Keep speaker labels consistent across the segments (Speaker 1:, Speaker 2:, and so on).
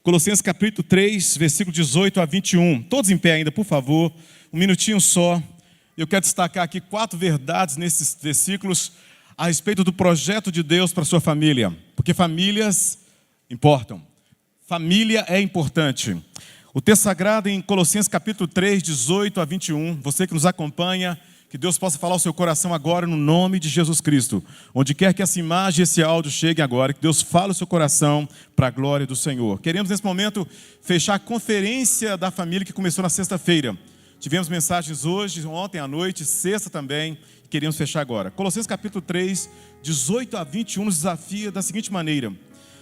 Speaker 1: Colossenses capítulo 3, versículo 18 a 21. Todos em pé ainda, por favor. Um minutinho só. Eu quero destacar aqui 4 verdades nesses versículos a respeito do projeto de Deus para a sua família. Porque famílias importam. Família é importante. O texto sagrado em Colossenses capítulo 3, 18 a 21. Você que nos acompanha, que Deus possa falar ao seu coração agora no nome de Jesus Cristo. Onde quer que essa imagem, esse áudio chegue agora, que Deus fale ao seu coração para a glória do Senhor. Queremos nesse momento fechar a conferência da família que começou na sexta-feira. Tivemos mensagens hoje, ontem à noite, sexta também, e queríamos fechar agora. Colossenses capítulo 3, 18 a 21 nos desafia da seguinte maneira: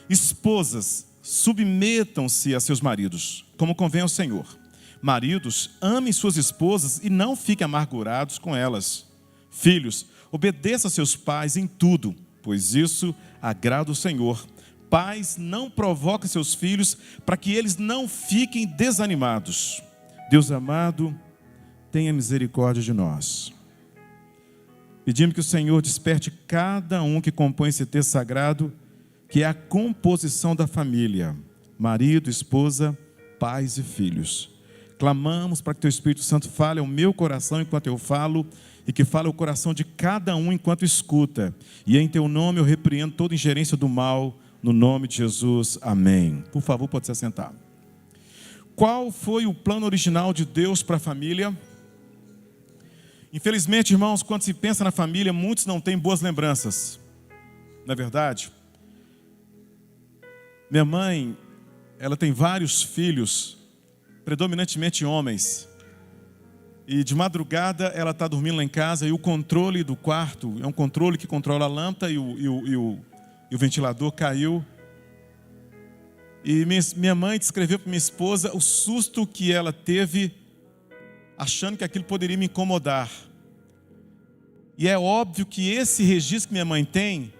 Speaker 1: esposas, submetam-se a seus maridos, como convém ao Senhor. Maridos, amem suas esposas e não fiquem amargurados com elas. Filhos, obedeçam a seus pais em tudo, pois isso agrada o Senhor. Pais, não provoquem seus filhos para que eles não fiquem desanimados. Deus amado, tenha misericórdia de nós. Pedimos que o Senhor desperte cada um que compõe esse texto sagrado, que é a composição da família: marido, esposa, pais e filhos. Clamamos para que Teu Espírito Santo fale ao meu coração enquanto eu falo, e que fale ao coração de cada um enquanto escuta. E em Teu nome eu repreendo toda ingerência do mal, no nome de Jesus. Amém. Por favor, pode se assentar. Qual foi o plano original de Deus para a família? Infelizmente, irmãos, quando se pensa na família, muitos não têm boas lembranças. Não é verdade? Minha mãe, ela tem vários filhos, predominantemente homens. E de madrugada ela está dormindo lá em casa e o controle do quarto, é um controle que controla a lâmpada e o ventilador caiu. E minha mãe descreveu para minha esposa o susto que ela teve, achando que aquilo poderia me incomodar. E é óbvio que esse registro que minha mãe tem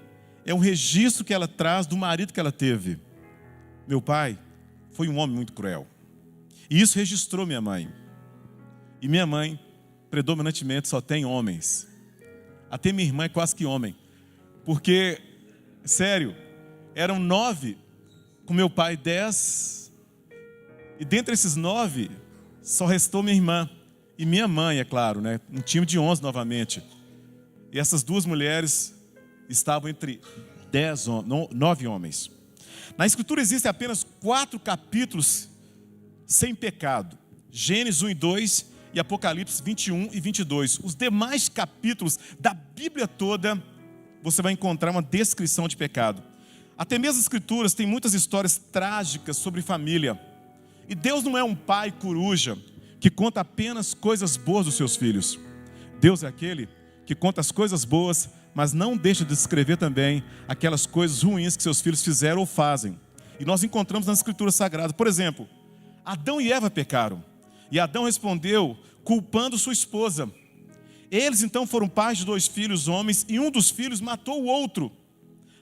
Speaker 1: é um registro que ela traz do marido que ela teve. Meu pai foi um homem muito cruel. E isso registrou minha mãe. E minha mãe, predominantemente, só tem homens. Até minha irmã é quase que homem. Porque, sério, eram 9, com meu pai 10. E dentre esses 9, só restou minha irmã. E minha mãe, é claro, né? Um time de 11 novamente. E essas 2 mulheres estavam entre 9 homens. Na Escritura existem apenas 4 capítulos sem pecado: Gênesis 1 e 2 e Apocalipse 21 e 22. Os demais capítulos da Bíblia toda, você vai encontrar uma descrição de pecado. Até mesmo as Escrituras têm muitas histórias trágicas sobre família. E Deus não é um pai coruja que conta apenas coisas boas dos seus filhos. Deus é aquele que conta as coisas boas, mas não deixa de descrever também aquelas coisas ruins que seus filhos fizeram ou fazem. E nós encontramos nas Escrituras Sagradas. Por exemplo, Adão e Eva pecaram. E Adão respondeu culpando sua esposa. Eles então foram pais de 2 filhos homens, e um dos filhos matou o outro.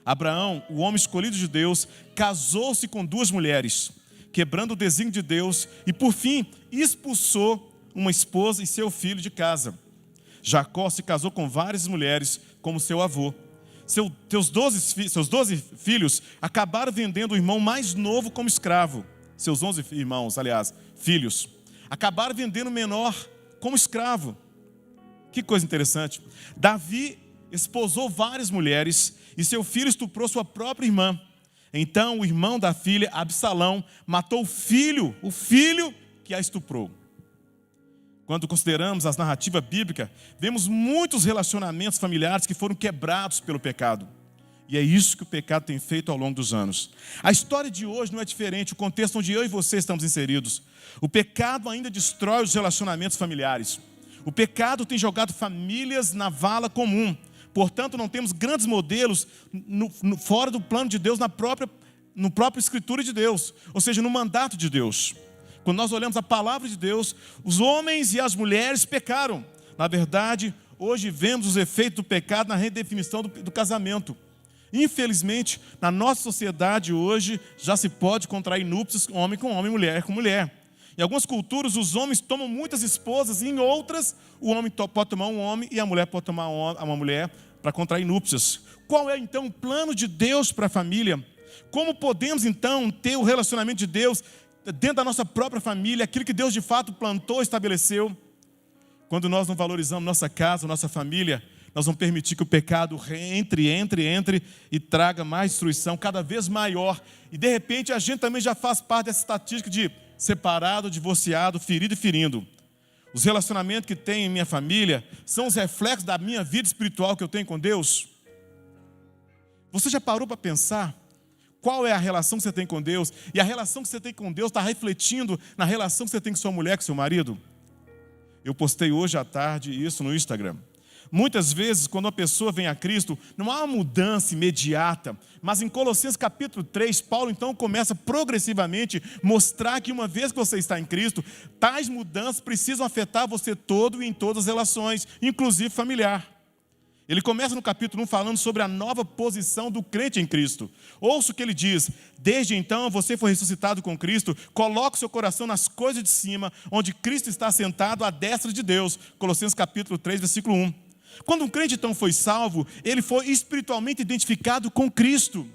Speaker 1: Abraão, o homem escolhido de Deus, casou-se com 2 mulheres, quebrando o desígnio de Deus, e por fim expulsou uma esposa e seu filho de casa. Jacó se casou com várias mulheres, como seu avô. Seus 12 filhos acabaram vendendo o irmão mais novo como escravo. Seus 11 irmãos, aliás, filhos, acabaram vendendo o menor como escravo. Que coisa interessante. Davi esposou várias mulheres e seu filho estuprou sua própria irmã. Então o irmão da filha, Absalão, matou o filho que a estuprou. Quando consideramos as narrativas bíblicas, vemos muitos relacionamentos familiares que foram quebrados pelo pecado. E é isso que o pecado tem feito ao longo dos anos. A história de hoje não é diferente, o contexto onde eu e você estamos inseridos. O pecado ainda destrói os relacionamentos familiares. O pecado tem jogado famílias na vala comum. Portanto, não temos grandes modelos fora do plano de Deus, no próprio Escritura de Deus, ou seja, no mandato de Deus. Quando nós olhamos a palavra de Deus, os homens e as mulheres pecaram. Na verdade, hoje vemos os efeitos do pecado na redefinição do casamento. Infelizmente, na nossa sociedade hoje, já se pode contrair núpcias homem com homem, mulher com mulher. Em algumas culturas, os homens tomam muitas esposas, e em outras, o homem pode tomar um homem e a mulher pode tomar uma mulher para contrair núpcias. Qual é então o plano de Deus para a família? Como podemos então ter o relacionamento de Deus dentro da nossa própria família, aquilo que Deus de fato plantou, estabeleceu? Quando nós não valorizamos nossa casa, nossa família, nós vamos permitir que o pecado entre e traga mais destruição cada vez maior. E de repente a gente também já faz parte dessa estatística de separado, divorciado, ferido e ferindo. Os relacionamentos que tenho em minha família são os reflexos da minha vida espiritual que eu tenho com Deus. Você já parou para pensar qual é a relação que você tem com Deus? E a relação que você tem com Deus está refletindo na relação que você tem com sua mulher, com seu marido? Eu postei hoje à tarde isso no Instagram. Muitas vezes, quando uma pessoa vem a Cristo, não há uma mudança imediata. Mas em Colossenses capítulo 3, Paulo então começa progressivamente a mostrar que uma vez que você está em Cristo, tais mudanças precisam afetar você todo e em todas as relações, inclusive familiar. Ele começa no capítulo 1 falando sobre a nova posição do crente em Cristo. Ouça o que ele diz: desde então você foi ressuscitado com Cristo, coloque o seu coração nas coisas de cima, onde Cristo está sentado à destra de Deus. Colossenses capítulo 3, versículo 1. Quando um crente então foi salvo, ele foi espiritualmente identificado com Cristo.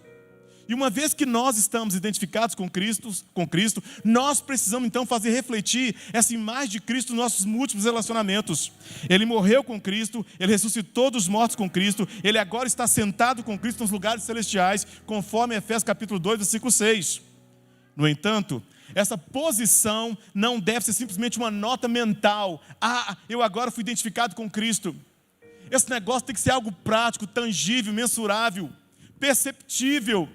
Speaker 1: E uma vez que nós estamos identificados com Cristo, nós precisamos então fazer refletir essa imagem de Cristo nos nossos múltiplos relacionamentos. Ele morreu com Cristo, ele ressuscitou dos mortos com Cristo, ele agora está sentado com Cristo nos lugares celestiais, conforme Efésios capítulo 2, versículo 6. No entanto, essa posição não deve ser simplesmente uma nota mental. Eu agora fui identificado com Cristo. Esse negócio tem que ser algo prático, tangível, mensurável, perceptível.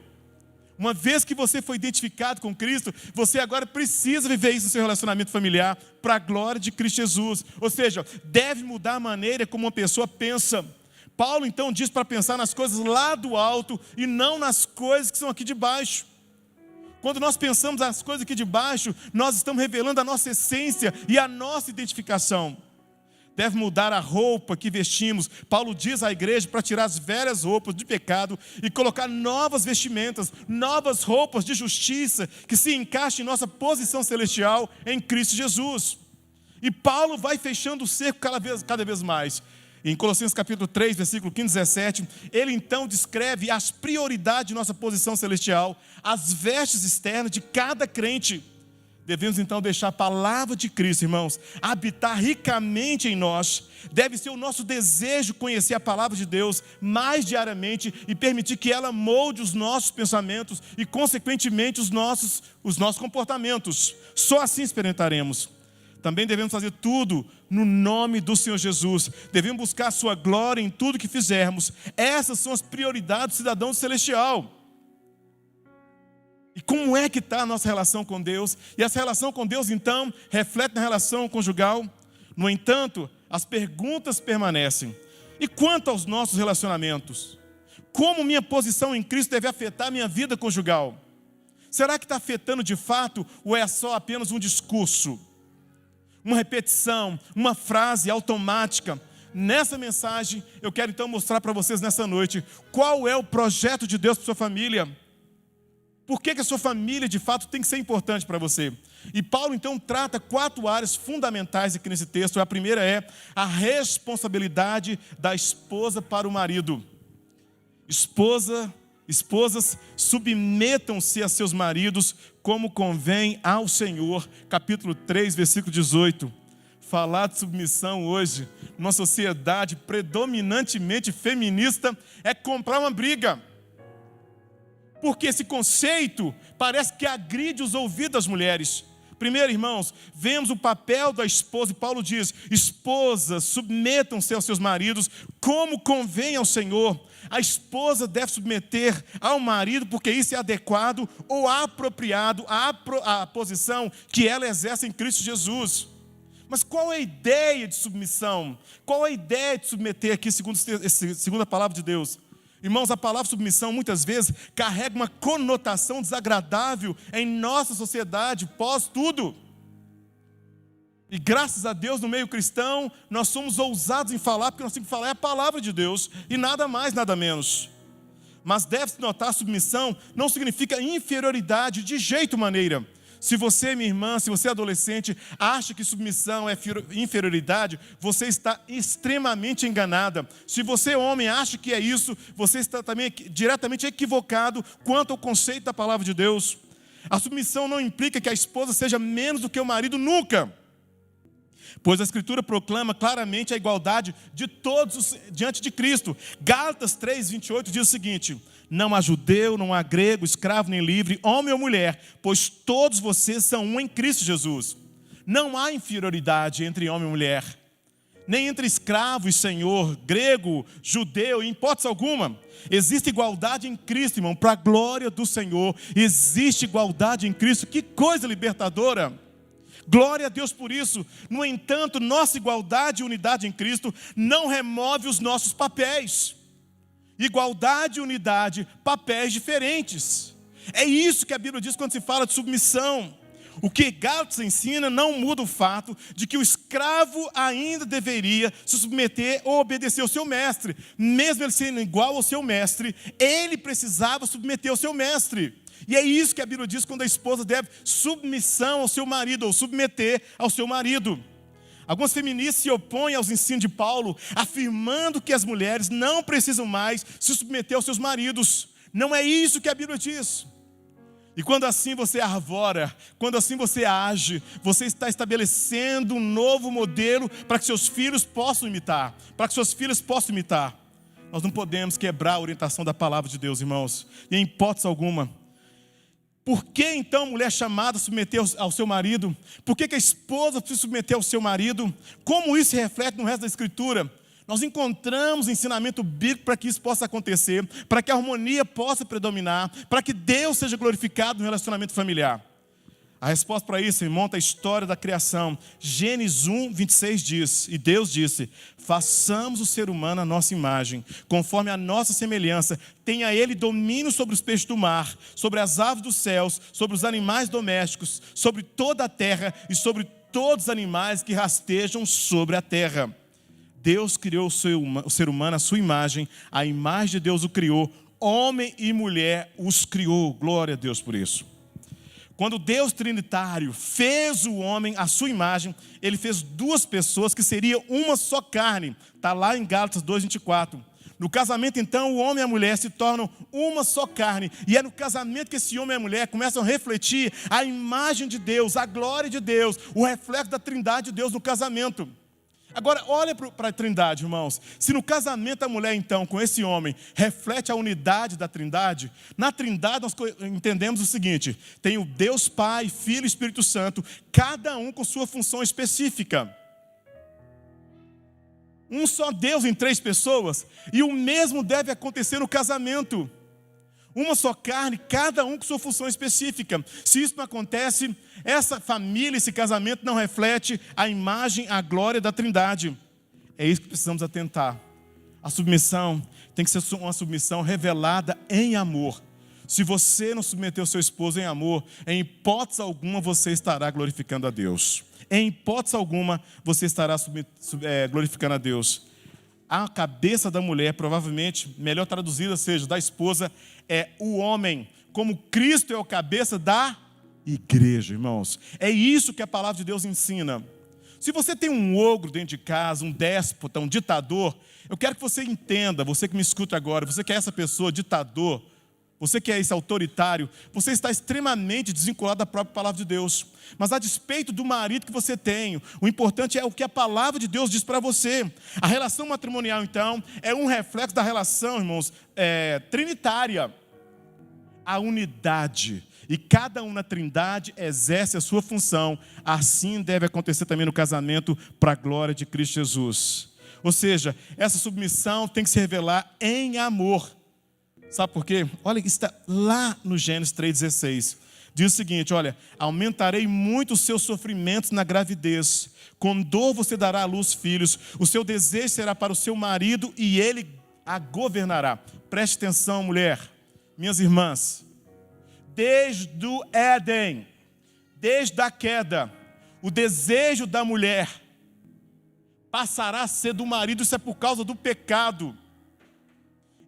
Speaker 1: Uma vez que você foi identificado com Cristo, você agora precisa viver isso no seu relacionamento familiar para a glória de Cristo Jesus. Ou seja, deve mudar a maneira como uma pessoa pensa. Paulo então diz para pensar nas coisas lá do alto e não nas coisas que são aqui de baixo. Quando nós pensamos nas coisas aqui de baixo, nós estamos revelando a nossa essência e a nossa identificação. Deve mudar a roupa que vestimos. Paulo diz à igreja para tirar as velhas roupas de pecado e colocar novas vestimentas, novas roupas de justiça que se encaixem em nossa posição celestial em Cristo Jesus. E Paulo vai fechando o cerco cada vez mais. Em Colossenses capítulo 3, versículo 15 e 17, ele então descreve as prioridades de nossa posição celestial, as vestes externas de cada crente. Devemos então deixar a palavra de Cristo, irmãos, habitar ricamente em nós. Deve ser o nosso desejo conhecer a palavra de Deus mais diariamente e permitir que ela molde os nossos pensamentos e, consequentemente, os nossos comportamentos. Só assim experimentaremos. Também devemos fazer tudo no nome do Senhor Jesus. Devemos buscar a sua glória em tudo que fizermos. Essas são as prioridades do cidadão celestial. E como é que está a nossa relação com Deus? E essa relação com Deus, então, reflete na relação conjugal. No entanto, as perguntas permanecem. E quanto aos nossos relacionamentos? Como minha posição em Cristo deve afetar a minha vida conjugal? Será que está afetando de fato ou é só apenas um discurso? Uma repetição, uma frase automática? Nessa mensagem, eu quero então mostrar para vocês nessa noite qual é o projeto de Deus para sua família. Por que a sua família, de fato, tem que ser importante para você? E Paulo, então, trata 4 áreas fundamentais aqui nesse texto. A primeira é a responsabilidade da esposa para o marido. Esposas, submetam-se a seus maridos como convém ao Senhor. Capítulo 3, versículo 18. Falar de submissão hoje, numa sociedade predominantemente feminista, é comprar uma briga. Porque esse conceito parece que agride os ouvidos das mulheres. Primeiro, irmãos, vemos o papel da esposa, e Paulo diz: esposas, submetam-se aos seus maridos como convém ao Senhor. A esposa deve submeter ao marido porque isso é adequado ou apropriado à posição que ela exerce em Cristo Jesus. Mas qual é a ideia de submissão? Qual é a ideia de submeter aqui, segundo a palavra de Deus? Irmãos, a palavra submissão muitas vezes carrega uma conotação desagradável em nossa sociedade, pós tudo. E graças a Deus, no meio cristão, nós somos ousados em falar, porque nós temos que falar a palavra de Deus, e nada mais, nada menos. Mas deve-se notar, submissão não significa inferioridade de jeito maneira. Se você, minha irmã, se você é adolescente, acha que submissão é inferioridade, você está extremamente enganada. Se você, homem, acha que é isso, você está também diretamente equivocado quanto ao conceito da palavra de Deus. A submissão não implica que a esposa seja menos do que o marido, nunca. Pois a Escritura proclama claramente a igualdade de todos diante de Cristo. Gálatas 3:28 diz o seguinte: não há judeu, não há grego, escravo nem livre, homem ou mulher, pois todos vocês são um em Cristo Jesus. Não há inferioridade entre homem e mulher, nem entre escravo e senhor, grego, judeu, em hipótese alguma. Existe igualdade em Cristo, irmão, para a glória do Senhor. Existe igualdade em Cristo. Que coisa libertadora! Glória a Deus por isso. No entanto, nossa igualdade e unidade em Cristo não remove os nossos papéis. Igualdade e unidade, papéis diferentes. É isso que a Bíblia diz quando se fala de submissão. O que Gálatas ensina não muda o fato de que o escravo ainda deveria se submeter ou obedecer ao seu mestre. Mesmo ele sendo igual ao seu mestre, ele precisava submeter ao seu mestre. E é isso que a Bíblia diz quando a esposa deve submissão ao seu marido, ou submeter ao seu marido. Algumas feministas se opõem aos ensinos de Paulo, afirmando que as mulheres não precisam mais se submeter aos seus maridos. Não é isso que a Bíblia diz. E quando assim você arvora, quando assim você age, você está estabelecendo um novo modelo para que seus filhos possam imitar, para que suas filhas possam imitar. Nós não podemos quebrar a orientação da palavra de Deus, irmãos, e em hipótese alguma. Por que então a mulher chamada a submeter ao seu marido? Por que a esposa precisa submeter ao seu marido? Como isso se reflete no resto da Escritura? Nós encontramos ensinamento bíblico para que isso possa acontecer, para que a harmonia possa predominar, para que Deus seja glorificado no relacionamento familiar. A resposta para isso remonta à história da criação. Gênesis 1:26 diz, e Deus disse: façamos o ser humano à nossa imagem, conforme a nossa semelhança, tenha ele domínio sobre os peixes do mar, sobre as aves dos céus, sobre os animais domésticos, sobre toda a terra e sobre todos os animais que rastejam sobre a terra. Deus criou o ser humano à sua imagem, a imagem de Deus o criou, homem e mulher os criou. Glória a Deus por isso. Quando Deus Trinitário fez o homem à sua imagem, Ele fez duas pessoas que seriam uma só carne. Está lá em Gálatas 2:24. No casamento, então, o homem e a mulher se tornam uma só carne. E é no casamento que esse homem e a mulher começam a refletir a imagem de Deus, a glória de Deus, o reflexo da Trindade de Deus no casamento. Agora, olha para a Trindade, irmãos. Se no casamento a mulher, então, com esse homem, reflete a unidade da Trindade, na Trindade nós entendemos o seguinte: tem o Deus Pai, Filho e Espírito Santo, cada um com sua função específica. Um só Deus em três pessoas, e o mesmo deve acontecer no casamento. Uma só carne, cada um com sua função específica. Se isso não acontece, essa família, esse casamento não reflete a imagem, a glória da Trindade. É isso que precisamos atentar. A submissão tem que ser uma submissão revelada em amor. Se você não submeter o seu esposo em amor, em hipótese alguma você estará glorificando a Deus. Em hipótese alguma você estará glorificando a Deus. A cabeça da mulher, provavelmente, melhor traduzida seja, da esposa, é o homem. Como Cristo é o cabeça da igreja, irmãos. É isso que a palavra de Deus ensina. Se você tem um ogro dentro de casa, um déspota, um ditador, eu quero que você entenda, você que me escuta agora, você que é essa pessoa, ditador, você que é esse autoritário, você está extremamente desvinculado da própria palavra de Deus. Mas a despeito do marido que você tem, o importante é o que a palavra de Deus diz para você. A relação matrimonial, então, é um reflexo da relação, irmãos, trinitária. A unidade. E cada um na Trindade exerce a sua função. Assim deve acontecer também no casamento, para a glória de Cristo Jesus. Ou seja, essa submissão tem que se revelar em amor. Sabe por quê? Olha, está lá no Gênesis 3,16. Diz o seguinte, olha: aumentarei muito os seus sofrimentos na gravidez. Com dor você dará à luz filhos. O seu desejo será para o seu marido e ele a governará. Preste atenção, mulher, minhas irmãs. Desde o Éden, desde a queda, o desejo da mulher passará a ser do marido. Isso é por causa do pecado.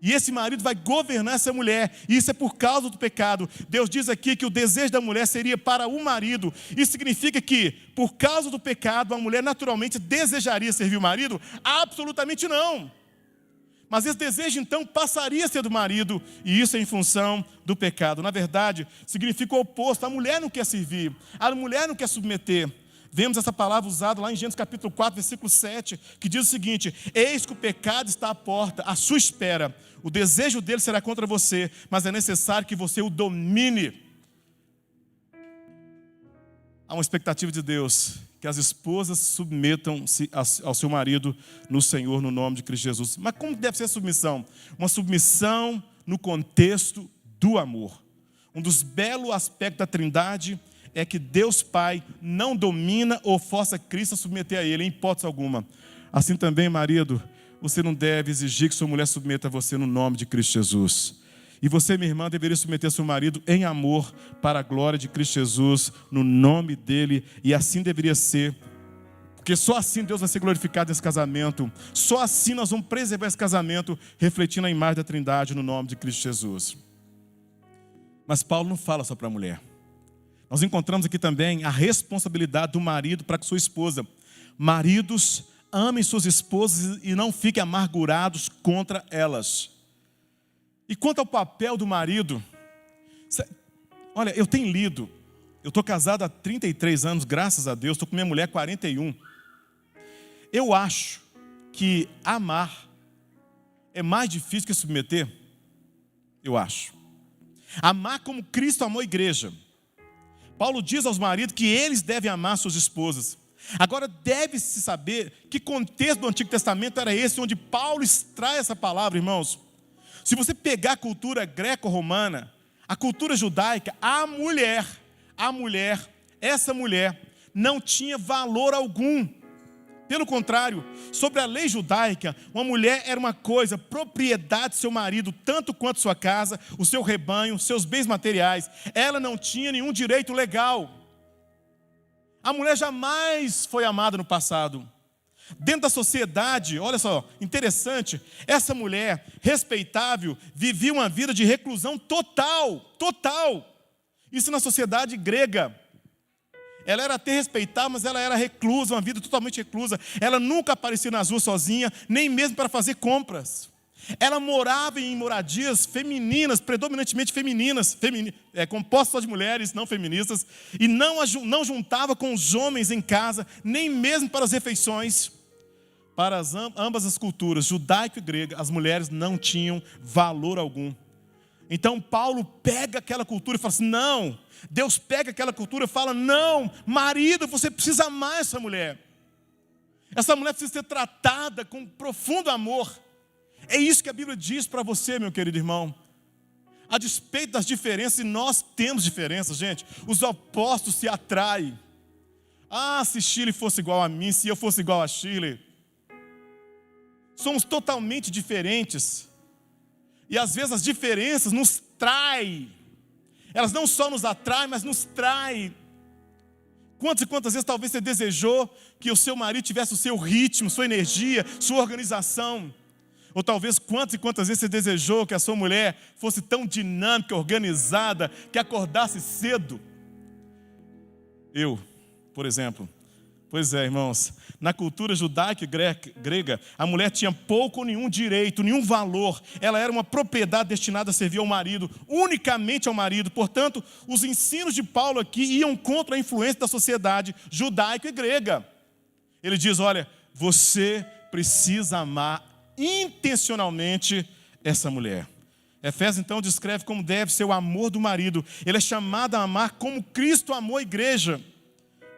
Speaker 1: E esse marido vai governar essa mulher. E isso é por causa do pecado. Deus diz aqui que o desejo da mulher seria para o marido. Isso significa que, por causa do pecado, a mulher naturalmente desejaria servir o marido? Absolutamente não. Mas esse desejo, então, passaria a ser do marido. E isso é em função do pecado. Na verdade, significa o oposto. A mulher não quer servir. A mulher não quer submeter. Vemos essa palavra usada lá em Gênesis capítulo 4, versículo 7, que diz o seguinte: eis que o pecado está à porta, à sua espera. O desejo dele será contra você, mas é necessário que você o domine. Há uma expectativa de Deus, que as esposas submetam-se ao seu marido no Senhor, no nome de Cristo Jesus. Mas como deve ser a submissão? Uma submissão no contexto do amor. Um dos belos aspectos da Trindade é que Deus Pai não domina ou força Cristo a submeter a Ele, em hipótese alguma. Assim também, marido, você não deve exigir que sua mulher submeta a você no nome de Cristo Jesus. E você, minha irmã, deveria submeter seu marido em amor para a glória de Cristo Jesus, no nome dEle, e assim deveria ser, porque só assim Deus vai ser glorificado nesse casamento, só assim nós vamos preservar esse casamento, refletindo a imagem da Trindade no nome de Cristo Jesus. Mas Paulo não fala só para a mulher. Nós encontramos aqui também a responsabilidade do marido para com sua esposa. Maridos, amem suas esposas e não fiquem amargurados contra elas. E quanto ao papel do marido, olha, eu tenho lido, eu estou casado há 33 anos, graças a Deus, estou com minha mulher há 41. Eu acho que amar é mais difícil que submeter. Eu acho. Amar como Cristo amou a igreja. Paulo diz aos maridos que eles devem amar suas esposas. Agora, deve-se saber que contexto do Antigo Testamento era esse, onde Paulo extrai essa palavra, irmãos. Se você pegar a cultura greco-romana, a cultura judaica, essa mulher não tinha valor algum. Pelo contrário, sobre a lei judaica, uma mulher era uma coisa, propriedade do seu marido, tanto quanto sua casa, o seu rebanho, seus bens materiais. Ela não tinha nenhum direito legal. A mulher jamais foi amada no passado. Dentro da sociedade, olha só, interessante, essa mulher respeitável vivia uma vida de reclusão total. Isso na sociedade grega. Ela era até respeitada, mas ela era reclusa, uma vida totalmente reclusa. Ela nunca aparecia nas ruas sozinha, nem mesmo para fazer compras. Ela morava em moradias femininas, predominantemente femininas, compostas só de mulheres não feministas, e não juntava com os homens em casa, nem mesmo para as refeições. Para ambas as culturas, judaica e grega, as mulheres não tinham valor algum. Então Paulo pega aquela cultura e fala assim, não. Deus pega aquela cultura e fala, não, marido, você precisa amar essa mulher. Essa mulher precisa ser tratada com profundo amor. É isso que a Bíblia diz para você, meu querido irmão. A despeito das diferenças, e nós temos diferenças, gente, os opostos se atraem. Se Shirley fosse igual a mim, se eu fosse igual a Shirley. Somos totalmente diferentes. E às vezes as diferenças nos traem. Elas não só nos atraem, mas nos traem. Quantas e quantas vezes talvez você desejou que o seu marido tivesse o seu ritmo, sua energia, sua organização. Ou talvez quantas e quantas vezes você desejou que a sua mulher fosse tão dinâmica, organizada, que acordasse cedo. Eu, por exemplo. Pois é, irmãos, na cultura judaica e grega, a mulher tinha pouco ou nenhum direito, nenhum valor. Ela era uma propriedade destinada a servir ao marido, unicamente ao marido. Portanto, os ensinos de Paulo aqui iam contra a influência da sociedade judaica e grega. Ele diz, olha, você precisa amar intencionalmente essa mulher. Efésios então descreve como deve ser o amor do marido. Ele é chamado a amar como Cristo amou a igreja.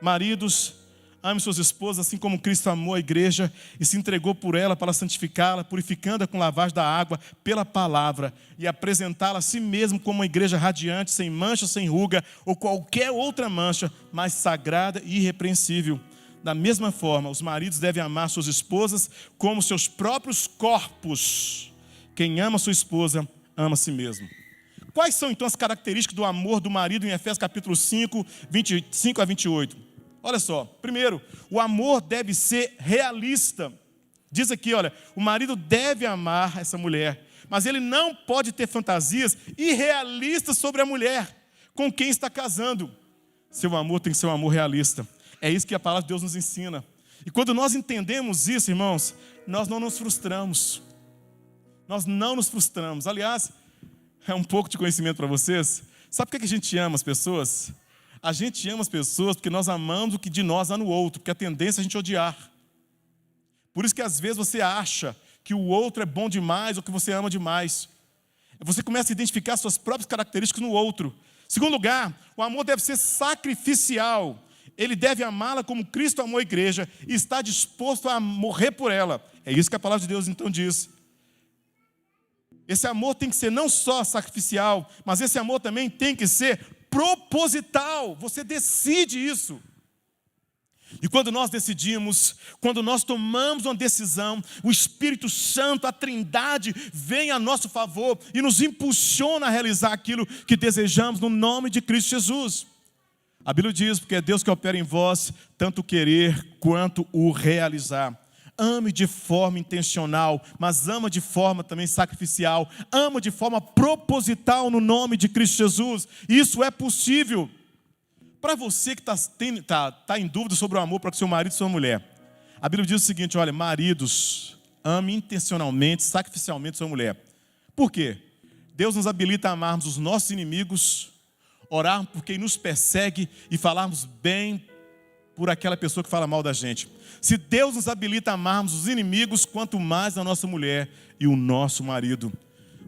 Speaker 1: Maridos, ame suas esposas assim como Cristo amou a igreja e se entregou por ela para santificá-la, purificando-a com lavagem da água pela palavra e apresentá-la a si mesmo como uma igreja radiante, sem mancha, sem ruga ou qualquer outra mancha, mas sagrada e irrepreensível. Da mesma forma, os maridos devem amar suas esposas como seus próprios corpos. Quem ama sua esposa, ama a si mesmo. Quais são então as características do amor do marido em Efésios capítulo 5, 25 a 28? Olha só, primeiro, o amor deve ser realista. Diz aqui, olha, o marido deve amar essa mulher mas ele não pode ter fantasias irrealistas sobre a mulher com quem está casando. Seu amor tem que ser um amor realista. É isso que a palavra de Deus nos ensina. E quando nós entendemos isso, irmãos, nós não nos frustramos. Nós não nos frustramos. Aliás, é um pouco de conhecimento para vocês. Sabe por que a gente ama as pessoas? A gente ama as pessoas porque nós amamos o que de nós há no outro, porque a tendência é a gente odiar. Por isso que às vezes você acha que o outro é bom demais ou que você ama demais. Você começa a identificar suas próprias características no outro. Segundo lugar, o amor deve ser sacrificial. Ele deve amá-la como Cristo amou a igreja e está disposto a morrer por ela. É isso que a palavra de Deus então diz. Esse amor tem que ser não só sacrificial, mas esse amor também tem que ser proposital. Você decide isso. E quando nós decidimos, quando nós tomamos uma decisão, o Espírito Santo, a Trindade, vem a nosso favor e nos impulsiona a realizar aquilo que desejamos no nome de Cristo Jesus. A Bíblia diz, porque é Deus que opera em vós, tanto o querer quanto o realizar. Ame de forma intencional, mas ama de forma também sacrificial. Ama de forma proposital no nome de Cristo Jesus. Isso é possível. Para você que está em dúvida sobre o amor para com seu marido e sua mulher, a Bíblia diz o seguinte, olha, maridos, ame intencionalmente, sacrificialmente sua mulher. Por quê? Deus nos habilita a amarmos os nossos inimigos, orarmos por quem nos persegue e falarmos bem por aquela pessoa que fala mal da gente. Se Deus nos habilita a amarmos os inimigos, quanto mais a nossa mulher e o nosso marido.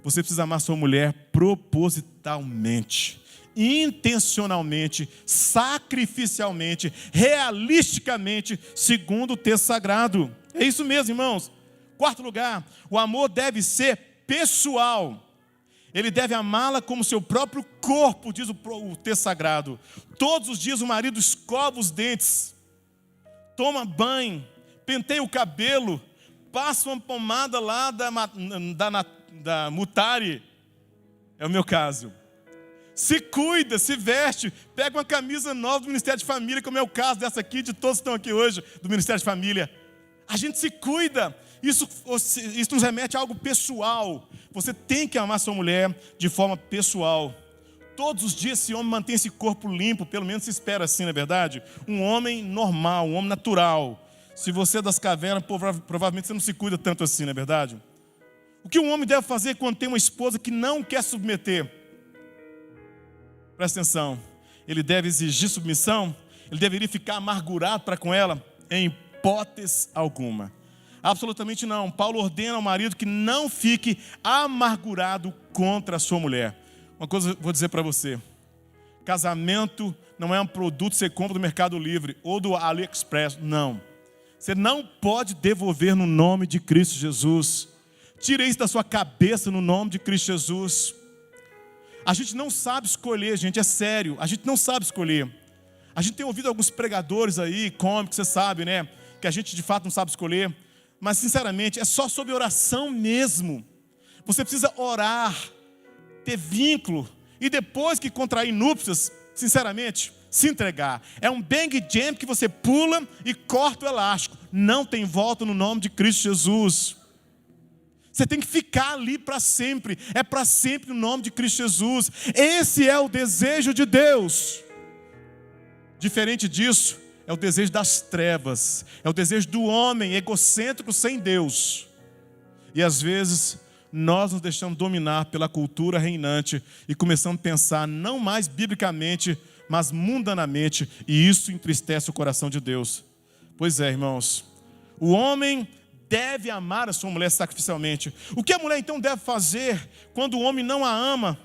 Speaker 1: Você precisa amar sua mulher propositalmente, intencionalmente, sacrificialmente, realisticamente, segundo o texto sagrado. É isso mesmo, irmãos. Quarto lugar, o amor deve ser pessoal. Ele deve amá-la como seu próprio corpo, diz o texto sagrado. Todos os dias o marido escova os dentes, toma banho, penteia o cabelo, passa uma pomada lá da Mutari, é o meu caso. Se cuida, se veste, pega uma camisa nova do Ministério de Família, como é o caso dessa aqui, de todos que estão aqui hoje, do Ministério de Família. A gente se cuida, isso nos remete a algo pessoal. Você tem que amar sua mulher de forma pessoal. Todos os dias esse homem mantém esse corpo limpo, pelo menos se espera assim, não é verdade? Um homem normal, um homem natural. Se você é das cavernas, provavelmente você não se cuida tanto assim, não é verdade? O que um homem deve fazer quando tem uma esposa que não quer submeter? Presta atenção, ele deve exigir submissão, ele deveria ficar amargurado para com ela? Em hipótese alguma. Absolutamente não. Paulo ordena ao marido que não fique amargurado contra a sua mulher. Uma coisa eu vou dizer para você. Casamento não é um produto que você compra do Mercado Livre ou do AliExpress. Não. Você não pode devolver no nome de Cristo Jesus. Tire isso da sua cabeça no nome de Cristo Jesus. A gente não sabe escolher, gente, é sério. A gente não sabe escolher. A gente tem ouvido alguns pregadores aí, cômicos, você sabe, né? Que a gente de fato não sabe escolher. Mas, sinceramente, é só sobre oração mesmo. Você precisa orar, ter vínculo. E depois que contrair núpcias, sinceramente, se entregar. É um bang jam que você pula e corta o elástico. Não tem volta no nome de Cristo Jesus. Você tem que ficar ali para sempre. É para sempre no nome de Cristo Jesus. Esse é o desejo de Deus. Diferente disso, é o desejo das trevas. É o desejo do homem egocêntrico sem Deus. E às vezes nós nos deixamos dominar pela cultura reinante e começamos a pensar não mais biblicamente, mas mundanamente. E isso entristece o coração de Deus. Pois é, irmãos. O homem deve amar a sua mulher sacrificialmente. O que a mulher então deve fazer quando o homem não a ama?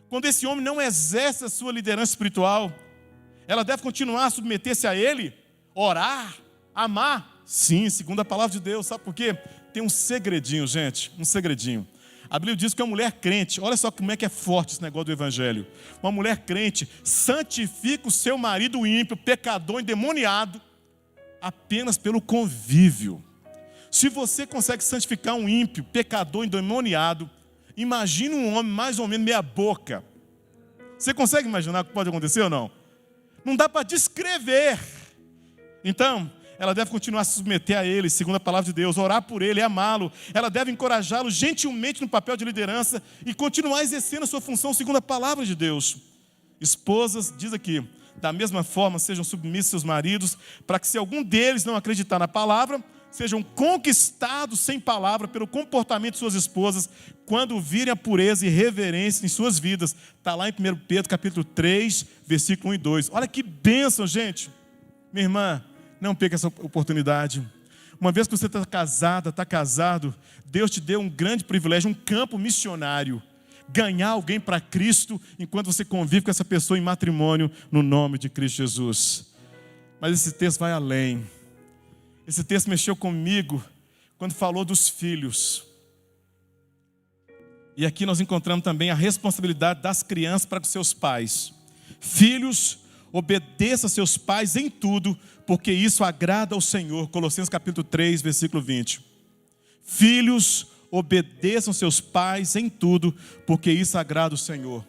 Speaker 1: Quando esse homem não exerce a sua liderança espiritual? Ela deve continuar a submeter-se a ele? Orar? Amar? Sim, segundo a palavra de Deus. Sabe por quê? Tem um segredinho, gente. Um segredinho. A Bíblia diz que uma mulher crente, olha só como é que é forte esse negócio do evangelho. Uma mulher crente santifica o seu marido ímpio, pecador, endemoniado, apenas pelo convívio. Se você consegue santificar um ímpio, pecador, endemoniado, imagine um homem mais ou menos meia boca. Você consegue imaginar o que pode acontecer ou não? Não dá para descrever. Então, ela deve continuar a se submeter a ele, segundo a palavra de Deus, orar por ele, amá-lo. Ela deve encorajá-lo gentilmente no papel de liderança e continuar exercendo a sua função segundo a palavra de Deus. Esposas, diz aqui, da mesma forma sejam submissos seus maridos, para que se algum deles não acreditar na palavra, sejam conquistados sem palavra pelo comportamento de suas esposas, quando virem a pureza e reverência em suas vidas. Está lá em 1 Pedro capítulo 3, versículo 1 e 2. Olha que bênção, gente. Minha irmã, não perca essa oportunidade. Uma vez que você está casada, está casado, Deus te deu um grande privilégio, um campo missionário. Ganhar alguém para Cristo, enquanto você convive com essa pessoa em matrimônio, no nome de Cristo Jesus. Mas esse texto vai além. Esse texto mexeu comigo quando falou dos filhos. E aqui nós encontramos também a responsabilidade das crianças para com seus pais. Filhos, obedeça a seus pais em tudo, porque isso agrada ao Senhor. Colossenses capítulo 3, versículo 20. Filhos, obedeçam seus pais em tudo, porque isso agrada ao Senhor.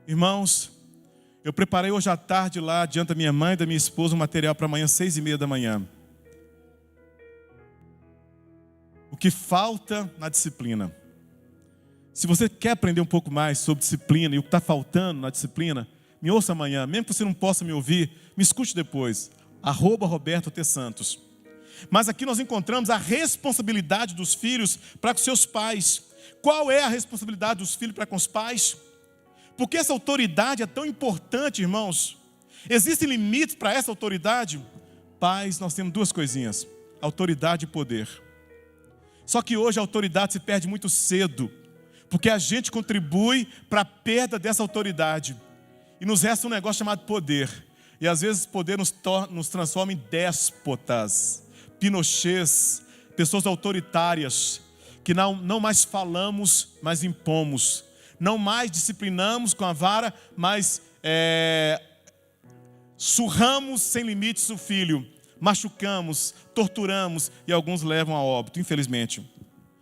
Speaker 1: Irmãos, eu preparei hoje à tarde lá, diante da minha mãe e da minha esposa, um material para amanhã, 6:30 da manhã. O que falta na disciplina. Se você quer aprender um pouco mais sobre disciplina e o que está faltando na disciplina, me ouça amanhã. Mesmo que você não possa me ouvir, me escute depois. @Roberto T. Santos. Mas aqui nós encontramos a responsabilidade dos filhos para com seus pais. Qual é a responsabilidade dos filhos para com os pais? Porque essa autoridade é tão importante, irmãos. Existem limites para essa autoridade? Pais, nós temos duas coisinhas: autoridade e poder. Só que hoje a autoridade se perde muito cedo, porque a gente contribui para a perda dessa autoridade. E nos resta um negócio chamado poder. E às vezes o poder nos transforma em déspotas, pinochês, pessoas autoritárias, que não mais falamos, mas impomos. Não mais disciplinamos com a vara, mas surramos sem limites o filho. Machucamos, torturamos e alguns levam a óbito, infelizmente.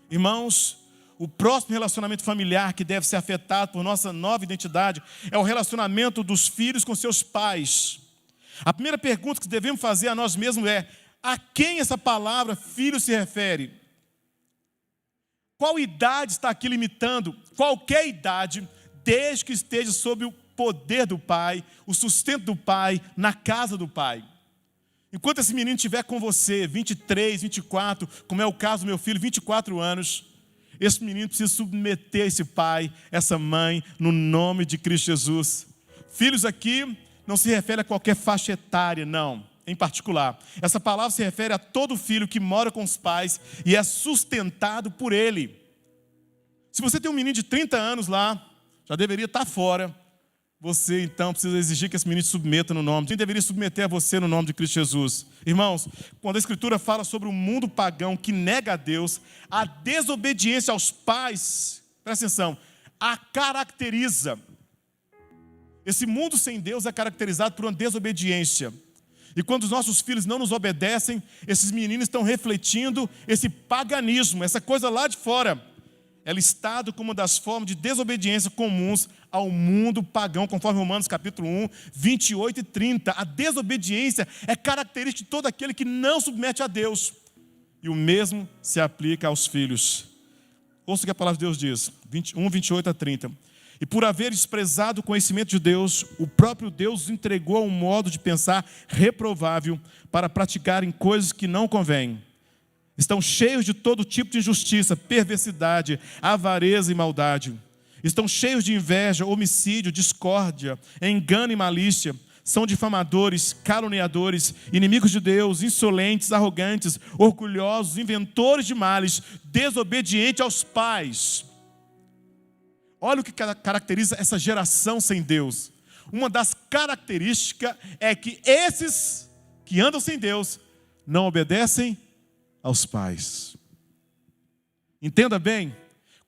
Speaker 1: Irmãos, o próximo relacionamento familiar que deve ser afetado por nossa nova identidade é o relacionamento dos filhos com seus pais. A primeira pergunta que devemos fazer a nós mesmos é: a quem essa palavra filho se refere? Qual idade está aqui limitando? Qualquer idade, desde que esteja sob o poder do pai, o sustento do pai, na casa do pai. Enquanto esse menino estiver com você, 23, 24, como é o caso do meu filho, 24 anos, esse menino precisa submeter esse pai, essa mãe, no nome de Cristo Jesus. Filhos aqui não se refere a qualquer faixa etária, não, em particular. Essa palavra se refere a todo filho que mora com os pais e é sustentado por ele. Se você tem um menino de 30 anos lá, já deveria estar fora. Você então precisa exigir que esse menino se submeta no nome. Quem deveria submeter a você no nome de Cristo Jesus? Irmãos, quando a Escritura fala sobre o mundo pagão que nega a Deus, a desobediência aos pais, presta atenção, a caracteriza. Esse mundo sem Deus é caracterizado por uma desobediência. E quando os nossos filhos não nos obedecem, esses meninos estão refletindo esse paganismo, essa coisa lá de fora. É listado como uma das formas de desobediência comuns ao mundo pagão, conforme Romanos capítulo 1, 28 e 30. A desobediência é característica de todo aquele que não submete a Deus. E o mesmo se aplica aos filhos. Ouça o que a palavra de Deus diz, 21, 28 a 30. E por haver desprezado o conhecimento de Deus, o próprio Deus os entregou a um modo de pensar reprovável para praticarem coisas que não convêm. Estão cheios de todo tipo de injustiça, perversidade, avareza e maldade. Estão cheios de inveja, homicídio, discórdia, engano e malícia. São difamadores, caluniadores, inimigos de Deus, insolentes, arrogantes, orgulhosos, inventores de males, desobedientes aos pais. Olha o que caracteriza essa geração sem Deus. Uma das características é que esses que andam sem Deus não obedecem aos pais. Entenda bem,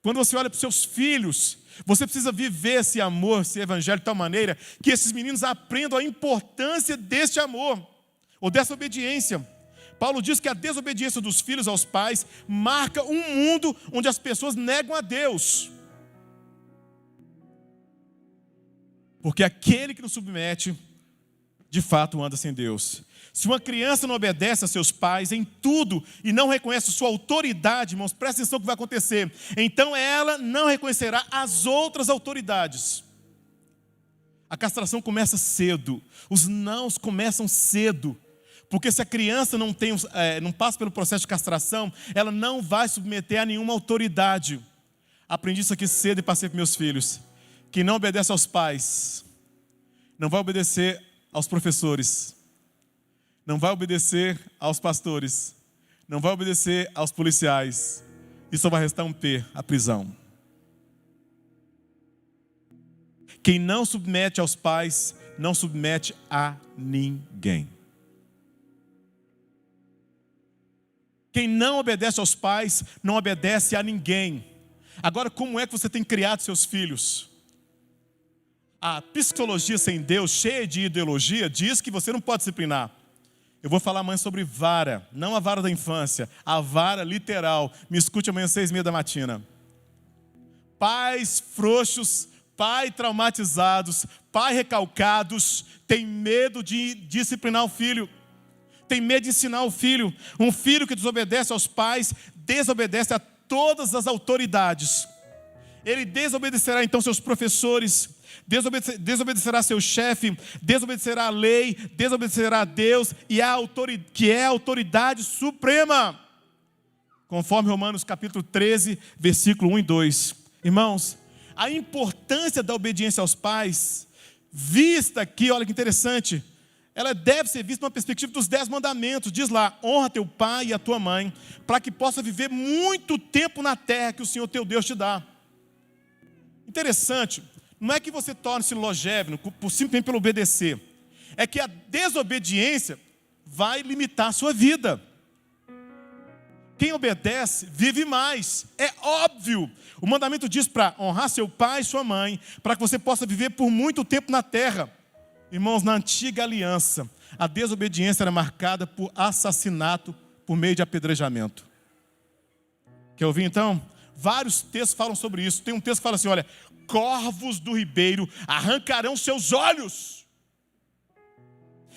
Speaker 1: quando você olha para os seus filhos, você precisa viver esse amor, esse evangelho de tal maneira que esses meninos aprendam a importância deste amor, ou dessa obediência. Paulo diz que a desobediência dos filhos aos pais marca um mundo onde as pessoas negam a Deus. Porque aquele que não submete de fato anda sem Deus. Se uma criança não obedece a seus pais em tudo e não reconhece sua autoridade, irmãos, presta atenção no que vai acontecer. Então ela não reconhecerá as outras autoridades. A castração começa cedo, os nãos começam cedo. Porque se a criança não passa pelo processo de castração, ela não vai submeter a nenhuma autoridade. Aprendi isso aqui cedo e passei para meus filhos. Quem não obedece aos pais, não vai obedecer aos professores, não vai obedecer aos pastores, não vai obedecer aos policiais. E só vai restar um P, a prisão. Quem não submete aos pais, não submete a ninguém. Quem não obedece aos pais, não obedece a ninguém. Agora, como é que você tem criado seus filhos? A psicologia sem Deus, cheia de ideologia, diz que você não pode disciplinar. Eu vou falar amanhã sobre vara, não a vara da infância, a vara literal. Me escute amanhã às 6:30 da matina. Pais frouxos, pais traumatizados, pais recalcados, têm medo de disciplinar o filho. Tem medo de ensinar o filho. Um filho que desobedece aos pais, desobedece a todas as autoridades. Ele desobedecerá então seus professores, desobedecerá seu chefe, desobedecerá a lei, desobedecerá a Deus, que é a autoridade suprema. Conforme Romanos capítulo 13, versículo 1 e 2. Irmãos, a importância da obediência aos pais, vista aqui, olha que interessante, ela deve ser vista numa perspectiva dos 10 mandamentos. Diz lá, honra teu pai e a tua mãe, para que possa viver muito tempo na terra que o Senhor teu Deus te dá. Interessante, não é que você torne-se longévino simplesmente pelo obedecer. É que a desobediência vai limitar a sua vida. Quem obedece, vive mais. É óbvio. O mandamento diz para honrar seu pai e sua mãe, para que você possa viver por muito tempo na terra. Irmãos, na antiga aliança, a desobediência era marcada por assassinato por meio de apedrejamento. Quer ouvir então? Vários textos falam sobre isso. Tem um texto que fala assim, olha, corvos do ribeiro arrancarão seus olhos.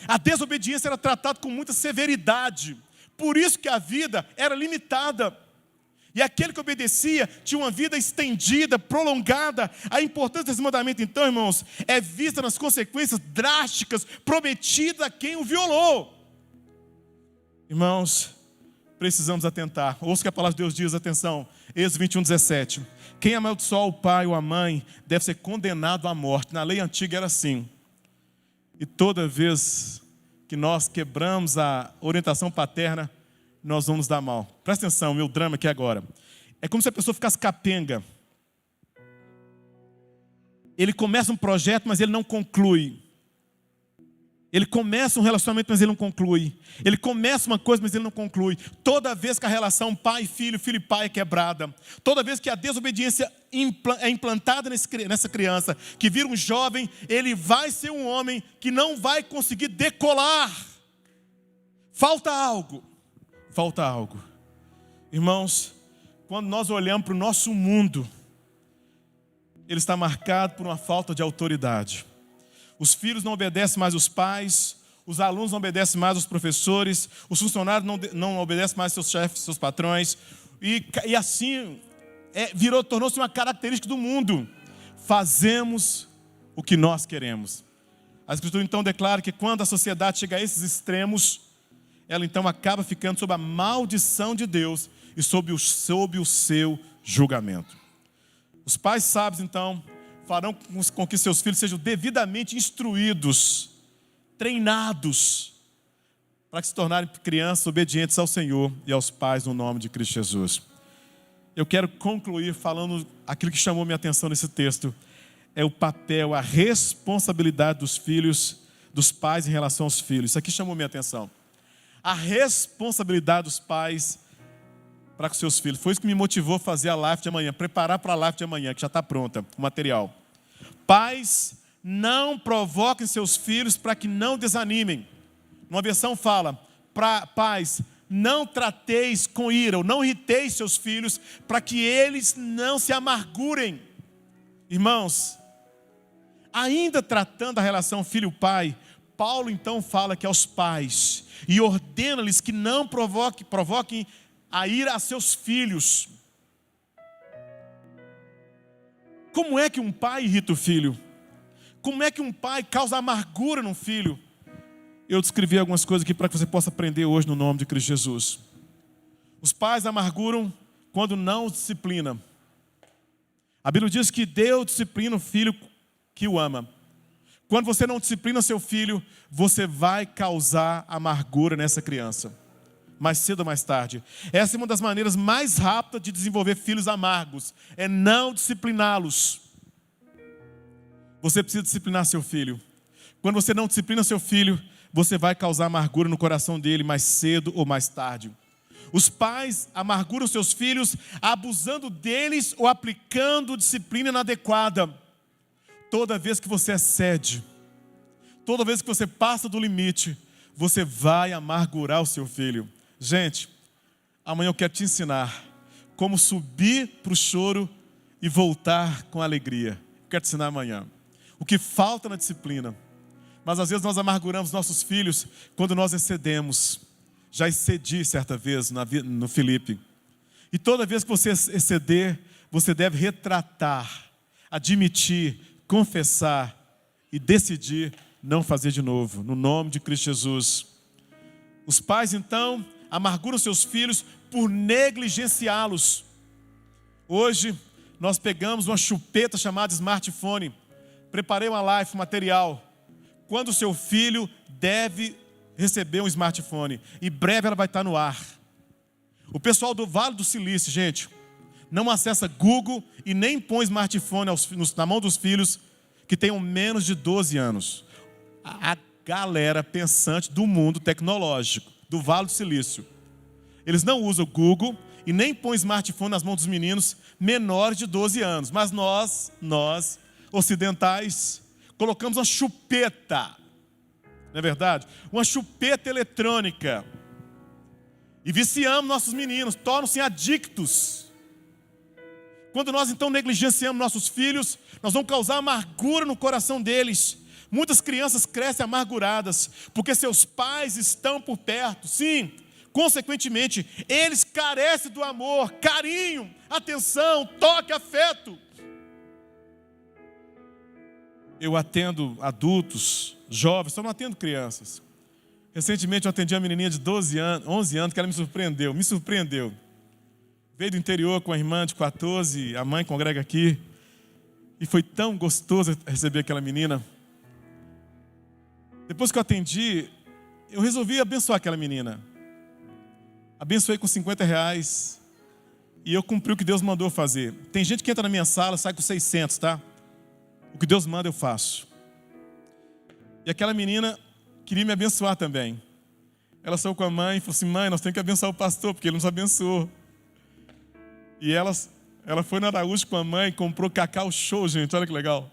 Speaker 1: A desobediência era tratada com muita severidade. Por isso que a vida era limitada. E aquele que obedecia tinha uma vida estendida, prolongada. A importância desse mandamento, então, irmãos, é vista nas consequências drásticas prometidas a quem o violou. Irmãos, precisamos atentar. Ouça o que a palavra de Deus diz, atenção. Êxodo 21:17. Quem amaldiçoar o pai ou a mãe deve ser condenado à morte. Na lei antiga era assim. E toda vez que nós quebramos a orientação paterna, nós vamos dar mal. Presta atenção, meu drama aqui agora. É como se a pessoa ficasse capenga. Ele começa um projeto, mas ele não conclui. Ele começa um relacionamento, mas ele não conclui. Ele começa uma coisa, mas ele não conclui. Toda vez que a relação pai e filho, filho e pai é quebrada, toda vez que a desobediência é implantada nessa criança, que vira um jovem, ele vai ser um homem que não vai conseguir decolar. Falta algo. Falta algo. Irmãos, quando nós olhamos para o nosso mundo, ele está marcado por uma falta de autoridade. Os filhos não obedecem mais os pais, os alunos não obedecem mais os professores, os funcionários não obedecem mais seus chefes, seus patrões, e assim tornou-se uma característica do mundo. Fazemos o que nós queremos. A Escritura então declara que quando a sociedade chega a esses extremos, ela então acaba ficando sob a maldição de Deus e sob o seu julgamento. Os pais sábios então farão com que seus filhos sejam devidamente instruídos, treinados, para que se tornarem crianças obedientes ao Senhor e aos pais no nome de Cristo Jesus. Eu quero concluir falando aquilo que chamou minha atenção nesse texto. É o papel, a responsabilidade dos filhos, dos pais em relação aos filhos. Isso aqui chamou minha atenção. A responsabilidade dos pais para com seus filhos. Foi isso que me motivou a fazer a live de amanhã, preparar para a live de amanhã, que já está pronta, o material. Pais, não provoquem seus filhos para que não desanimem. Uma versão fala, pais, não trateis com ira, ou não irriteis seus filhos, para que eles não se amargurem. Irmãos, ainda tratando a relação filho-pai, Paulo então fala que aos pais e ordena-lhes que não provoquem a ira a seus filhos. Como é que um pai irrita o filho? Como é que um pai causa amargura no filho? Eu descrevi algumas coisas aqui para que você possa aprender hoje no nome de Cristo Jesus. Os pais amarguram quando não o disciplina. A Bíblia diz que Deus disciplina o filho que o ama. Quando você não disciplina seu filho, você vai causar amargura nessa criança, mais cedo ou mais tarde. Essa é uma das maneiras mais rápidas de desenvolver filhos amargos, é não discipliná-los. Você precisa disciplinar seu filho. Quando você não disciplina seu filho, você vai causar amargura no coração dele mais cedo ou mais tarde. Os pais amarguram seus filhos abusando deles ou aplicando disciplina inadequada. Toda vez que você excede, toda vez que você passa do limite, você vai amargurar o seu filho. Gente, amanhã eu quero te ensinar como subir para o choro e voltar com alegria. Eu quero te ensinar amanhã. O que falta na disciplina. Mas às vezes nós amarguramos nossos filhos quando nós excedemos. Já excedi certa vez no Filipe. E toda vez que você exceder, você deve retratar, admitir, confessar e decidir não fazer de novo, no nome de Cristo Jesus. Os pais então amarguram seus filhos por negligenciá-los. Hoje nós pegamos uma chupeta chamada smartphone. Preparei uma live, material. Quando o seu filho deve receber um smartphone. Em breve ela vai estar no ar. O pessoal do Vale do Silício, gente, não acessa Google e nem põe smartphone na mão dos filhos que tenham menos de 12 anos. A galera pensante do mundo tecnológico, do Vale do Silício. Eles não usam Google e nem põem smartphone nas mãos dos meninos menores de 12 anos. Mas nós, ocidentais, colocamos uma chupeta, não é verdade? Uma chupeta eletrônica. E viciamos nossos meninos, tornam-se adictos. Quando nós então negligenciamos nossos filhos, nós vamos causar amargura no coração deles. Muitas crianças crescem amarguradas, porque seus pais estão por perto. Sim, consequentemente, eles carecem do amor, carinho, atenção, toque, afeto. Eu atendo adultos, jovens, só não atendo crianças. Recentemente eu atendi uma menininha de 11 anos que ela me surpreendeu. Veio do interior com a irmã de 14, a mãe congrega aqui. E foi tão gostoso receber aquela menina. Depois que eu atendi, eu resolvi abençoar aquela menina. Abençoei com R$50 e eu cumpri o que Deus mandou fazer. Tem gente que entra na minha sala e sai com 600, tá? O que Deus manda eu faço. E aquela menina queria me abençoar também. Ela saiu com a mãe e falou assim: mãe, nós temos que abençoar o pastor, porque ele nos abençoou. E ela foi na Araújo com a mãe, comprou cacau show, gente, olha que legal.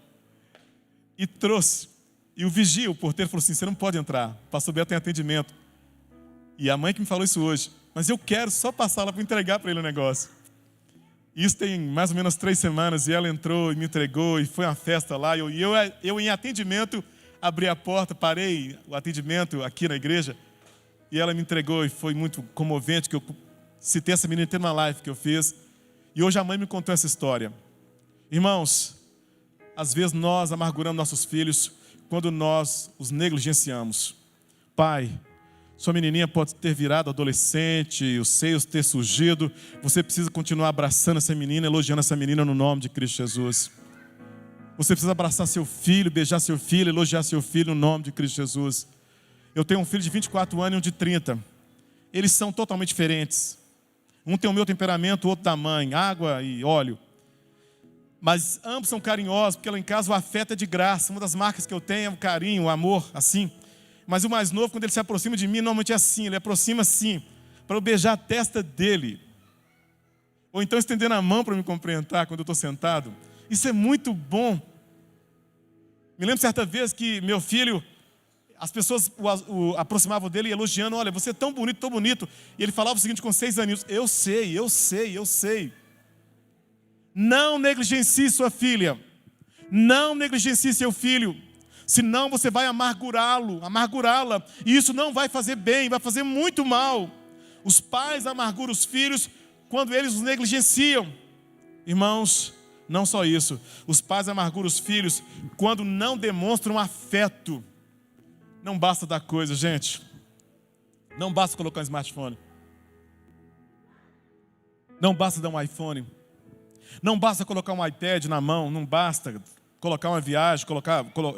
Speaker 1: E trouxe. E o vigia, o porteiro, falou assim: você não pode entrar, o pastor Beto tem atendimento. E a mãe que me falou isso hoje. Mas eu quero só passar lá para entregar para ele o negócio. Isso tem mais ou menos 3 semanas, e ela entrou e me entregou, e foi uma festa lá. Eu em atendimento, abri a porta, parei o atendimento aqui na igreja, e ela me entregou, e foi muito comovente, que eu citei essa menina inteira na live que eu fiz. E hoje a mãe me contou essa história. Irmãos, às vezes nós amarguramos nossos filhos quando nós os negligenciamos. Pai, sua menininha pode ter virado adolescente, os seios ter surgido. Você precisa continuar abraçando essa menina, elogiando essa menina no nome de Cristo Jesus. Você precisa abraçar seu filho, beijar seu filho, elogiar seu filho no nome de Cristo Jesus. Eu tenho um filho de 24 anos e um de 30. Eles são totalmente diferentes. Um tem o meu temperamento, o outro da mãe, água e óleo. Mas ambos são carinhosos, porque lá em casa o afeto é de graça. Uma das marcas que eu tenho é o carinho, o amor, assim. Mas o mais novo, quando ele se aproxima de mim, normalmente é assim. Ele aproxima assim, para eu beijar a testa dele. Ou então estendendo a mão para me cumprimentar quando eu estou sentado. Isso é muito bom. Me lembro certa vez que meu filho, as pessoas aproximavam dele elogiando: olha, você é tão bonito, tão bonito. E ele falava o seguinte com 6 aninhos: eu sei. Não negligencie sua filha. Não negligencie seu filho. Senão você vai amargurá-la. E isso não vai fazer bem, vai fazer muito mal. Os pais amarguram os filhos quando eles os negligenciam. Irmãos, não só isso. Os pais amarguram os filhos quando não demonstram afeto. Não basta dar coisa, gente. Não basta colocar um smartphone. Não basta dar um iPhone. Não basta colocar um iPad na mão. Não basta colocar uma viagem,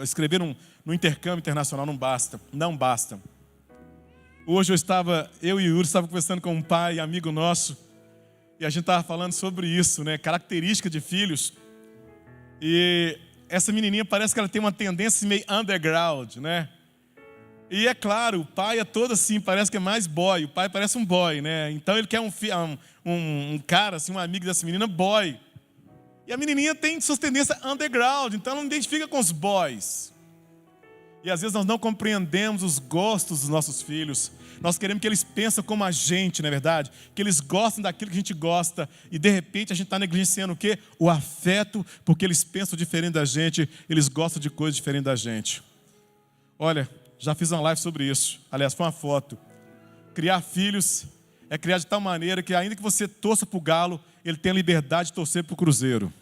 Speaker 1: escrever no intercâmbio internacional. Não basta. Não basta. Hoje eu e o Yuri estávamos conversando com um pai, amigo nosso, e a gente estava falando sobre isso, né? Característica de filhos. E essa menininha parece que ela tem uma tendência meio underground, né? E é claro, o pai é todo assim, parece que é mais boy. O pai parece um boy, né? Então ele quer um cara, assim, um amigo dessa menina, boy. E a menininha tem suas tendências underground, então ela não identifica com os boys. E às vezes nós não compreendemos os gostos dos nossos filhos. Nós queremos que eles pensem como a gente, não é verdade? Que eles gostem daquilo que a gente gosta. E de repente a gente está negligenciando o quê? O afeto, porque eles pensam diferente da gente, eles gostam de coisas diferentes da gente. Olha, já fiz uma live sobre isso. Aliás, foi uma foto. Criar filhos é criar de tal maneira que ainda que você torça para o Galo, ele tem a liberdade de torcer para o Cruzeiro.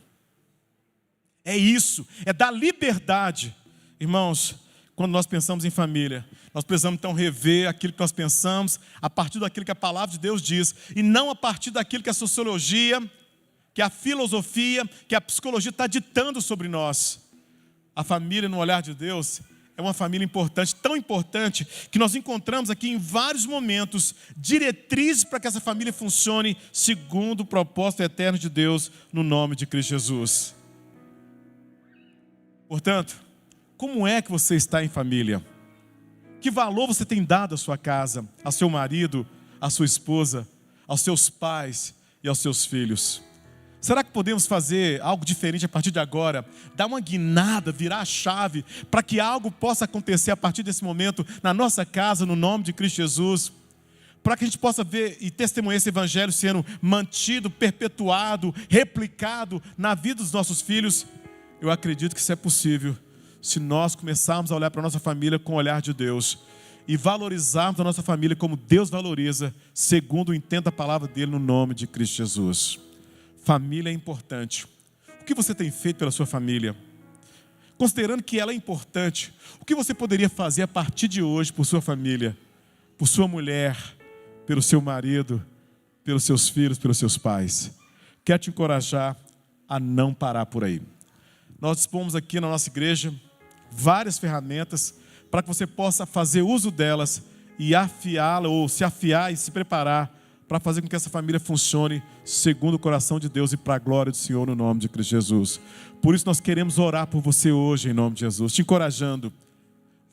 Speaker 1: É isso, é dar liberdade. Irmãos, quando nós pensamos em família, nós precisamos então rever aquilo que nós pensamos a partir daquilo que a palavra de Deus diz, e não a partir daquilo que a sociologia, que a filosofia, que a psicologia está ditando sobre nós. A família no olhar de Deus é uma família importante, tão importante, que nós encontramos aqui em vários momentos diretrizes para que essa família funcione segundo o propósito eterno de Deus, no nome de Cristo Jesus. Portanto, como é que você está em família? Que valor você tem dado à sua casa, ao seu marido, à sua esposa, aos seus pais e aos seus filhos? Será que podemos fazer algo diferente a partir de agora? Dar uma guinada, virar a chave, para que algo possa acontecer a partir desse momento na nossa casa, no nome de Cristo Jesus? Para que a gente possa ver e testemunhar esse evangelho sendo mantido, perpetuado, replicado na vida dos nossos filhos? Eu acredito que isso é possível se nós começarmos a olhar para a nossa família com o olhar de Deus e valorizarmos a nossa família como Deus valoriza, segundo o intento da palavra dele, no nome de Cristo Jesus. Família é importante. O que você tem feito pela sua família? Considerando que ela é importante, o que você poderia fazer a partir de hoje por sua família, por sua mulher, pelo seu marido, pelos seus filhos, pelos seus pais? Quero te encorajar a não parar por aí. Nós dispomos aqui na nossa igreja várias ferramentas para que você possa fazer uso delas e afiá-la, ou se afiar e se preparar para fazer com que essa família funcione segundo o coração de Deus e para a glória do Senhor, no nome de Cristo Jesus. Por isso nós queremos orar por você hoje, em nome de Jesus, te encorajando.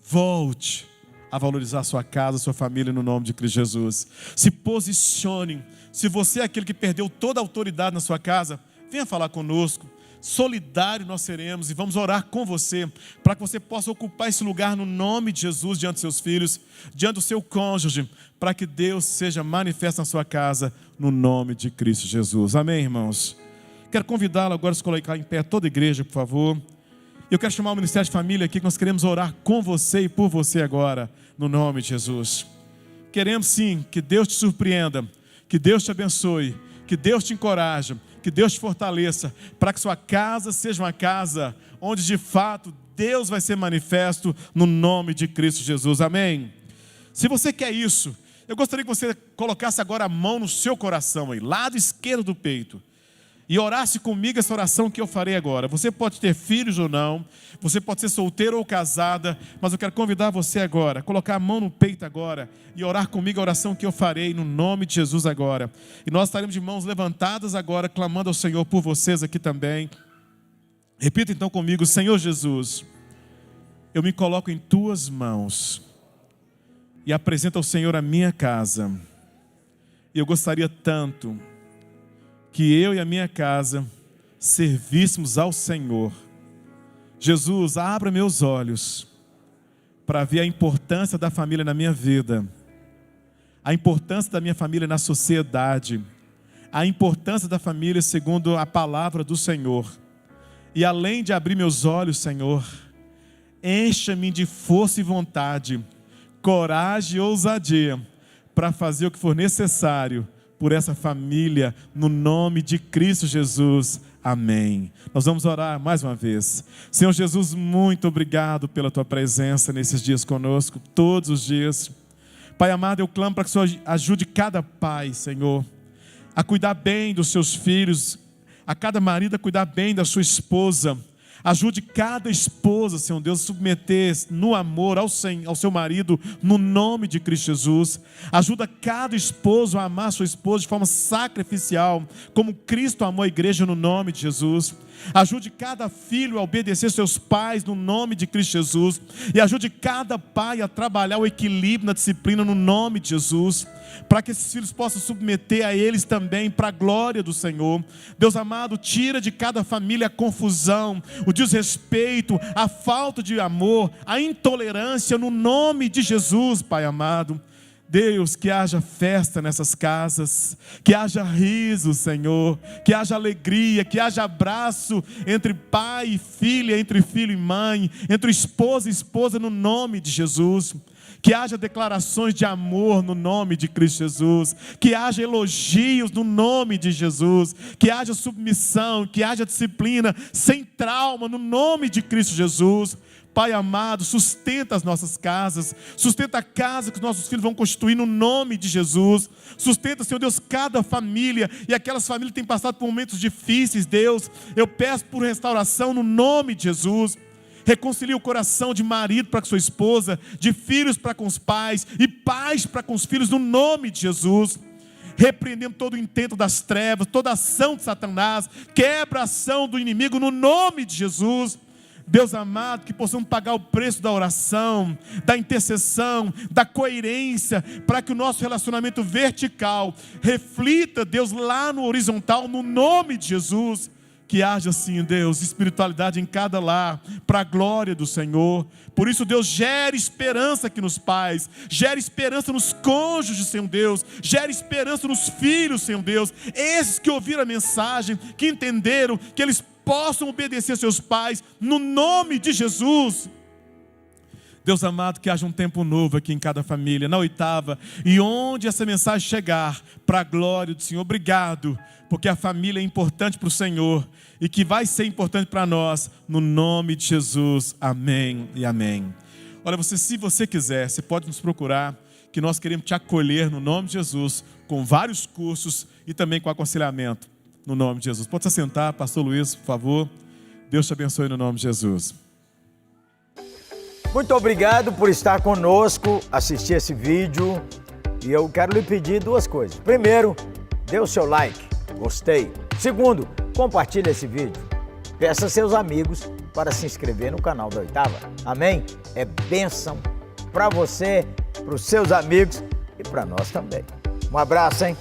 Speaker 1: Volte a valorizar a sua casa, a sua família, no nome de Cristo Jesus. Se posicione. Se você é aquele que perdeu toda a autoridade na sua casa, venha falar conosco. Solidário nós seremos e vamos orar com você, para que você possa ocupar esse lugar no nome de Jesus, diante dos seus filhos, diante do seu cônjuge, para que Deus seja manifesto na sua casa, no nome de Cristo Jesus. Amém, irmãos? Quero convidá-lo agora a se colocar em pé, toda a igreja, por favor. Eu quero chamar o Ministério de Família aqui, que nós queremos orar com você e por você agora, no nome de Jesus. Queremos sim que Deus te surpreenda, que Deus te abençoe, que Deus te encoraje, que Deus te fortaleça, para que sua casa seja uma casa onde de fato Deus vai ser manifesto, no nome de Cristo Jesus. Amém? Se você quer isso, eu gostaria que você colocasse agora a mão no seu coração, aí, lado esquerdo do peito, e orasse comigo essa oração que eu farei agora. Você pode ter filhos ou não, você pode ser solteiro ou casada, mas eu quero convidar você agora, a colocar a mão no peito agora e orar comigo a oração que eu farei no nome de Jesus agora. E nós estaremos de mãos levantadas agora, clamando ao Senhor por vocês aqui também. Repita então comigo: Senhor Jesus, eu me coloco em tuas mãos e apresento ao Senhor a minha casa. E eu gostaria tanto que eu e a minha casa servíssemos ao Senhor. Jesus, abra meus olhos para ver a importância da família na minha vida, a importância da minha família na sociedade, a importância da família segundo a palavra do Senhor. E além de abrir meus olhos, Senhor, encha-me de força e vontade, coragem e ousadia, para fazer o que for necessário por essa família, no nome de Cristo Jesus. Amém. Nós vamos orar mais uma vez. Senhor Jesus, muito obrigado pela tua presença nesses dias conosco, todos os dias. Pai amado, eu clamo para que o Senhor ajude cada pai, Senhor, a cuidar bem dos seus filhos, a cada marido a cuidar bem da sua esposa. Ajude cada esposa, Senhor Deus, a submeter no amor ao seu marido, no nome de Cristo Jesus. Ajuda cada esposo a amar sua esposa de forma sacrificial, como Cristo amou a igreja, no nome de Jesus. Ajude cada filho a obedecer seus pais no nome de Cristo Jesus. E ajude cada pai a trabalhar o equilíbrio na disciplina no nome de Jesus, para que esses filhos possam submeter a eles também, para a glória do Senhor. Deus amado, tira de cada família a confusão, o desrespeito, a falta de amor, a intolerância no nome de Jesus, Pai amado. Deus, que haja festa nessas casas, que haja riso, Senhor, que haja alegria, que haja abraço entre pai e filha, entre filho e mãe, entre esposa e esposa, no nome de Jesus. Que haja declarações de amor no nome de Cristo Jesus, que haja elogios no nome de Jesus, que haja submissão, que haja disciplina, sem trauma, no nome de Cristo Jesus. Pai amado, sustenta as nossas casas, sustenta a casa que os nossos filhos vão constituir no nome de Jesus. Sustenta, Senhor Deus, cada família, e aquelas famílias que têm passado por momentos difíceis, Deus, eu peço por restauração no nome de Jesus. Reconcilia o coração de marido para com sua esposa, de filhos para com os pais, e pais para com os filhos, no nome de Jesus. Repreendendo todo o intento das trevas, toda ação de Satanás, quebra a ação do inimigo no nome de Jesus. Deus amado, que possamos pagar o preço da oração, da intercessão, da coerência, para que o nosso relacionamento vertical reflita, Deus, lá no horizontal, no nome de Jesus. Que haja assim, Deus, espiritualidade em cada lar, para a glória do Senhor. Por isso, Deus, gere esperança aqui nos pais, gere esperança nos cônjuges, Senhor Deus, gere esperança nos filhos, Senhor Deus, esses que ouviram a mensagem, que entenderam, que eles possam obedecer seus pais, no nome de Jesus. Deus amado, que haja um tempo novo aqui em cada família, na oitava, e onde essa mensagem chegar, para a glória do Senhor. Obrigado, porque a família é importante para o Senhor, e que vai ser importante para nós, no nome de Jesus. Amém e amém. Olha, se você quiser, você pode nos procurar, que nós queremos te acolher no nome de Jesus, com vários cursos e também com aconselhamento, no nome de Jesus. Pode se assentar, pastor Luiz, por favor. Deus te abençoe no nome de Jesus.
Speaker 2: Muito obrigado por estar conosco, assistir esse vídeo. E eu quero lhe pedir duas coisas. Primeiro, dê o seu like, gostei. Segundo, compartilhe esse vídeo. Peça a seus amigos para se inscrever no canal da Oitava. Amém? É bênção para você, para os seus amigos e para nós também. Um abraço, hein?